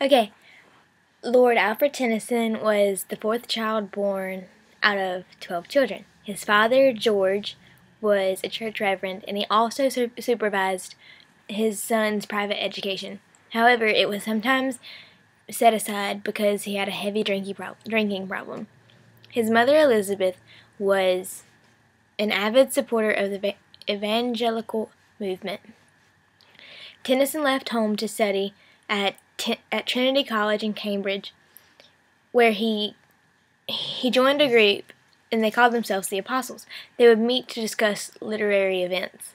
Okay, Lord Alfred Tennyson was the fourth child born out of 12 children. His father, George, was a church reverend, and he also supervised his son's private education. However, it was sometimes set aside because he had a heavy drinking problem. His mother, Elizabeth, was an avid supporter of the evangelical movement. Tennyson left home to study at Trinity College in Cambridge, where he joined a group, and they called themselves the Apostles. They would meet to discuss literary events.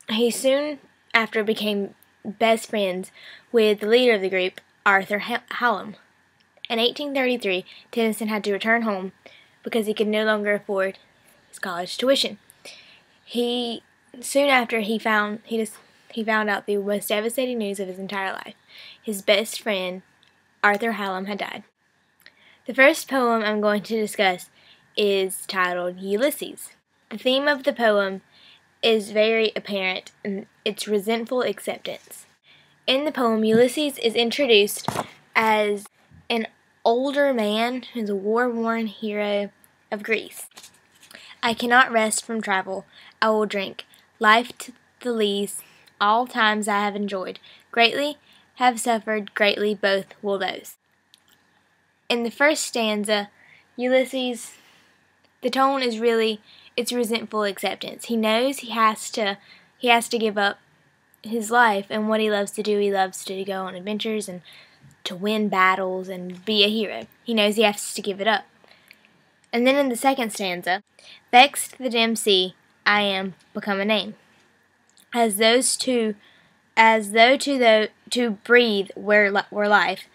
He soon after became best friends with the leader of the group, Arthur Hallam. In 1833, Tennyson had to return home because he could no longer afford his college tuition. Soon after he found out the most devastating news of his entire life. His best friend, Arthur Hallam, had died. The first poem I'm going to discuss is titled Ulysses. The theme of the poem is very apparent, and it's resentful acceptance. In the poem, Ulysses is introduced as an older man who's a war-worn hero of Greece. I cannot rest from travel. I will drink life to the lees. All times I have enjoyed. Greatly have suffered, greatly both will those. In the first stanza, Ulysses, the tone is really, it's resentful acceptance. He knows he has to give up his life and what he loves to do. He loves to go on adventures and to win battles and be a hero. He knows he has to give it up. And then in the second stanza, vexed the dim sea, I am become a name. As though to breathe were life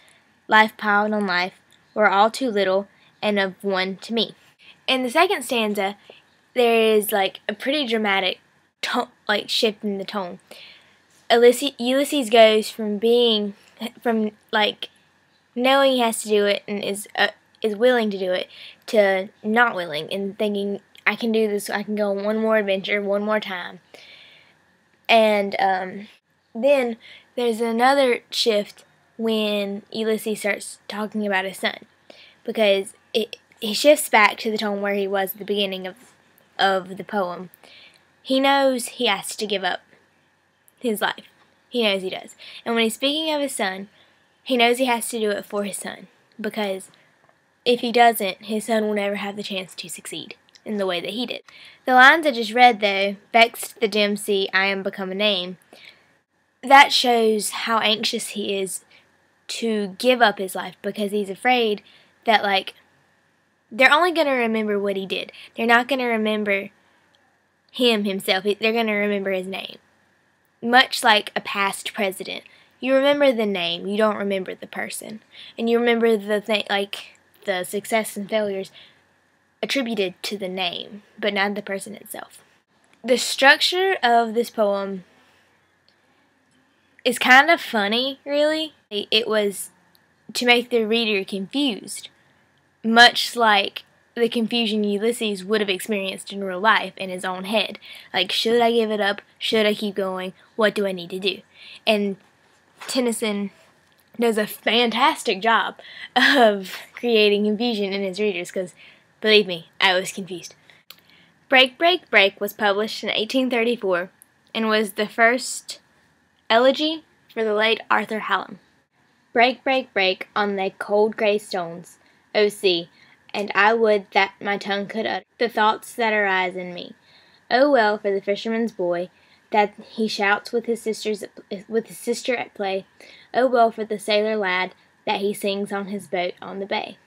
piled on life, were all too little and of one to me. In the second stanza, there is like a pretty dramatic shift in the tone. Ulysses goes from knowing he has to do it and is willing to do it to not willing and thinking, I can do this, I can go on one more adventure, one more time. And then there's another shift when Ulysses starts talking about his son, because he shifts back to the tone where he was at the beginning of the poem. He knows he has to give up his life. He knows he does. And when he's speaking of his son, he knows he has to do it for his son, because if he doesn't, his son will never have the chance to succeed in the way that he did. The lines I just read, though, vexed the dim sea, I am become a name, that shows how anxious he is to give up his life, because he's afraid that, they're only going to remember what he did. They're not going to remember himself. They're going to remember his name. Much like a past president. You remember the name, you don't remember the person. And you remember the success and failures attributed to the name, but not the person itself. The structure of this poem is kind of funny, really. It was to make the reader confused, much like the confusion Ulysses would have experienced in real life in his own head. Should I give it up? Should I keep going? What do I need to do? And Tennyson does a fantastic job of creating confusion in his readers, because believe me, I was confused. Break, Break, Break was published in 1834 and was the first elegy for the late Arthur Hallam. Break, break, break on the cold grey stones, O sea, and I would that my tongue could utter the thoughts that arise in me. Oh well for the fisherman's boy that he shouts with his sister at play. Oh well for the sailor lad that he sings on his boat on the bay.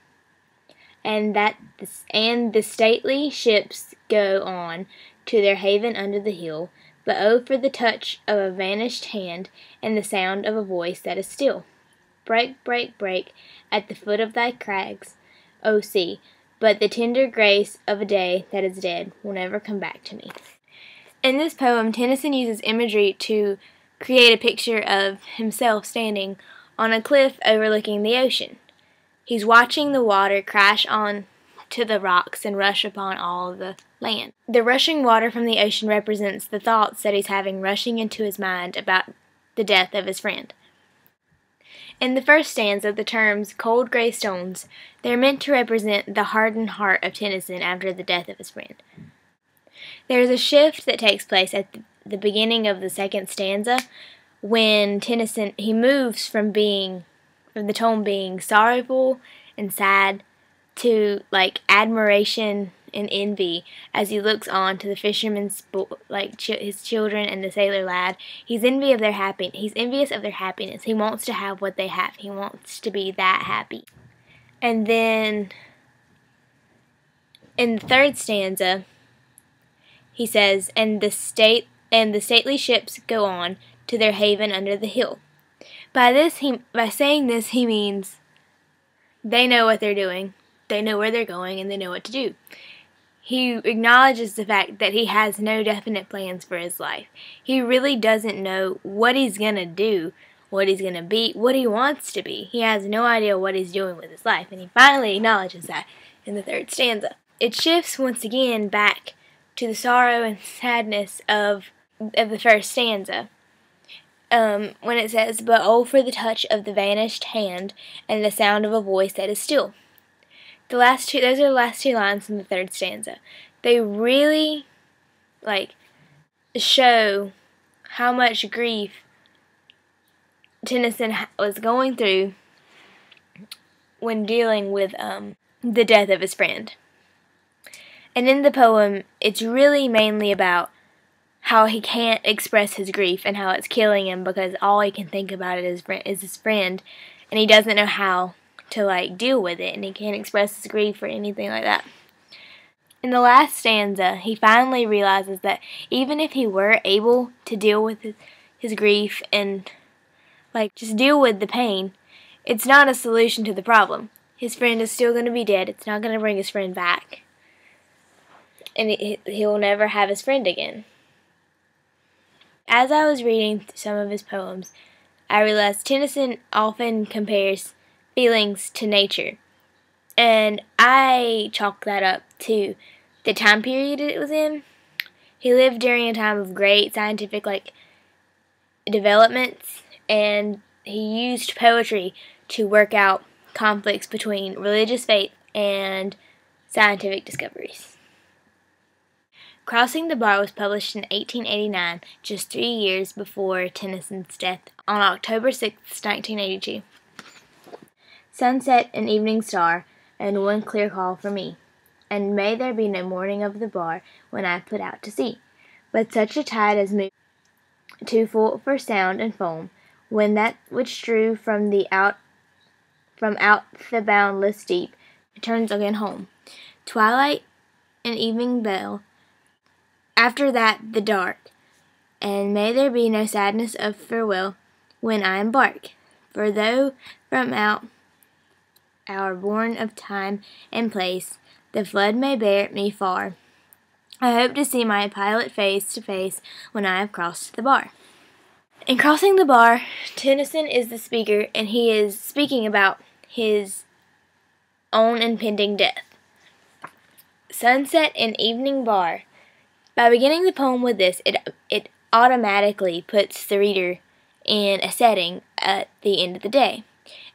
And the stately ships go on to their haven under the hill. But oh for the touch of a vanished hand and the sound of a voice that is still. Break, break, break at the foot of thy crags, O sea, but the tender grace of a day that is dead will never come back to me. In this poem, Tennyson uses imagery to create a picture of himself standing on a cliff overlooking the ocean. He's watching the water crash on to the rocks and rush upon all the land. The rushing water from the ocean represents the thoughts that he's having rushing into his mind about the death of his friend. In the first stanza, the terms cold gray stones, they're meant to represent the hardened heart of Tennyson after the death of his friend. There's a shift that takes place at the beginning of the second stanza when Tennyson, he moves from the tone being sorrowful and sad to like admiration and envy as he looks on to the fisherman's his children and the sailor lad. He's envious of their happiness. He wants to have what they have. He wants to be that happy. And then in the third stanza, he says, and the stately ships go on to their haven under the hill. By saying this, he means they know what they're doing, they know where they're going, and they know what to do. He acknowledges the fact that he has no definite plans for his life. He really doesn't know what he's going to do, what he's going to be, what he wants to be. He has no idea what he's doing with his life, and he finally acknowledges that in the third stanza. It shifts once again back to the sorrow and sadness of the first stanza. When it says, but oh for the touch of the vanished hand and the sound of a voice that is still. Those are the last two lines in the third stanza. They really, show how much grief Tennyson was going through when dealing with the death of his friend. And in the poem, it's really mainly about how he can't express his grief and how it's killing him because all he can think about is his friend, and he doesn't know how to deal with it, and he can't express his grief or anything like that. In the last stanza, he finally realizes that even if he were able to deal with his grief and just deal with the pain, it's not a solution to the problem. His friend is still going to be dead. It's not going to bring his friend back, and he'll never have his friend again. As I was reading some of his poems, I realized Tennyson often compares feelings to nature, and I chalk that up to the time period it was in. He lived during a time of great scientific developments, and he used poetry to work out conflicts between religious faith and scientific discoveries. Crossing the Bar was published in 1889, just 3 years before Tennyson's death, on October 6, 1982. Sunset and evening star, and one clear call for me. And may there be no morning of the bar when I put out to sea, but such a tide as moved too full for sound and foam, when that which drew from out the boundless deep returns again home. Twilight and evening bell, after that the dark, and may there be no sadness of farewell when I embark, for though from out our bourne of time and place the flood may bear me far, I hope to see my pilot face to face when I have crossed the bar. In Crossing the Bar, Tennyson is the speaker, and he is speaking about his own impending death. Sunset and evening bar. By beginning the poem with this, it automatically puts the reader in a setting at the end of the day.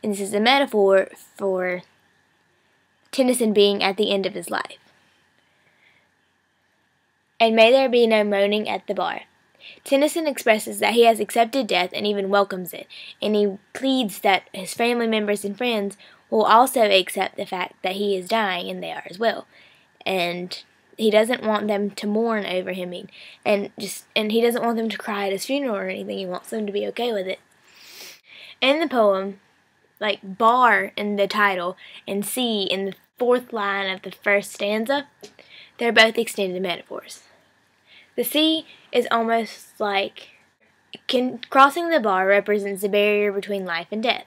And this is a metaphor for Tennyson being at the end of his life. And may there be no moaning at the bar. Tennyson expresses that he has accepted death and even welcomes it, and he pleads that his family members and friends will also accept the fact that he is dying, and they are as well. And he doesn't want them to mourn over him, and he doesn't want them to cry at his funeral or anything. He wants them to be okay with it. In the poem, bar in the title and sea in the fourth line of the first stanza, they're both extended metaphors. The sea is almost crossing the bar represents the barrier between life and death.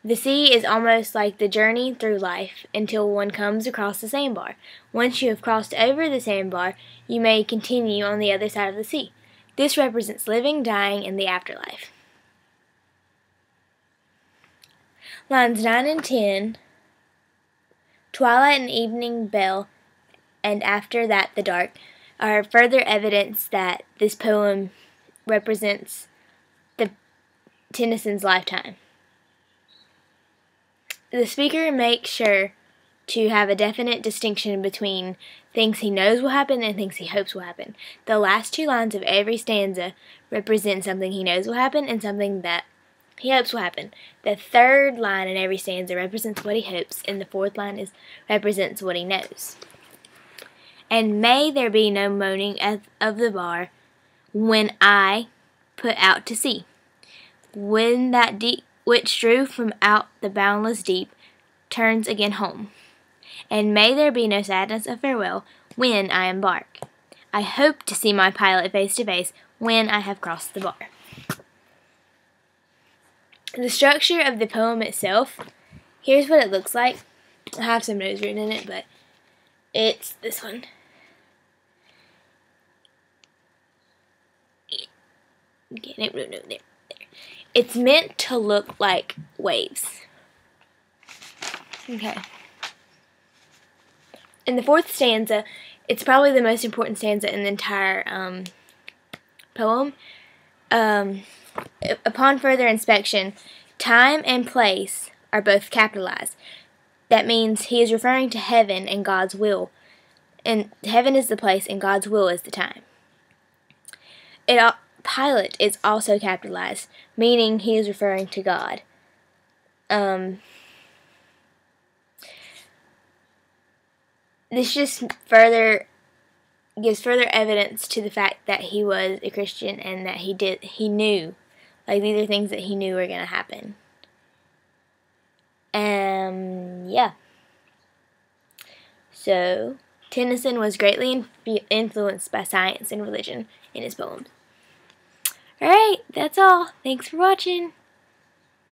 The sea is almost like the journey through life until one comes across the sandbar. Once you have crossed over the sandbar, you may continue on the other side of the sea. This represents living, dying, and the afterlife. Lines 9 and 10, twilight and evening bell, and after that the dark, are further evidence that this poem represents Tennyson's lifetime. The speaker makes sure to have a definite distinction between things he knows will happen and things he hopes will happen. The last 2 lines of every stanza represent something he knows will happen and something that he hopes will happen. The 3rd line in every stanza represents what he hopes, and the 4th line represents what he knows. And may there be no moaning of the bar when I put out to sea, when that deep which drew from out the boundless deep turns again home. And may there be no sadness of farewell when I embark. I hope to see my pilot face to face when I have crossed the bar. The structure of the poem itself, here's what it looks like. I have some notes written in it, but it's this one. Okay, no, there. It's meant to look like waves. Okay. In the 4th stanza, it's probably the most important stanza in the entire poem. Upon further inspection, time and place are both capitalized. That means he is referring to heaven and God's will. And heaven is the place and God's will is the time. Pilot is also capitalized, meaning he is referring to God. This just gives further evidence to the fact that he was a Christian and that he knew, like, these are things that he knew were going to happen. Yeah. So, Tennyson was greatly influenced by science and religion in his poems. Alright, that's all. Thanks for watching.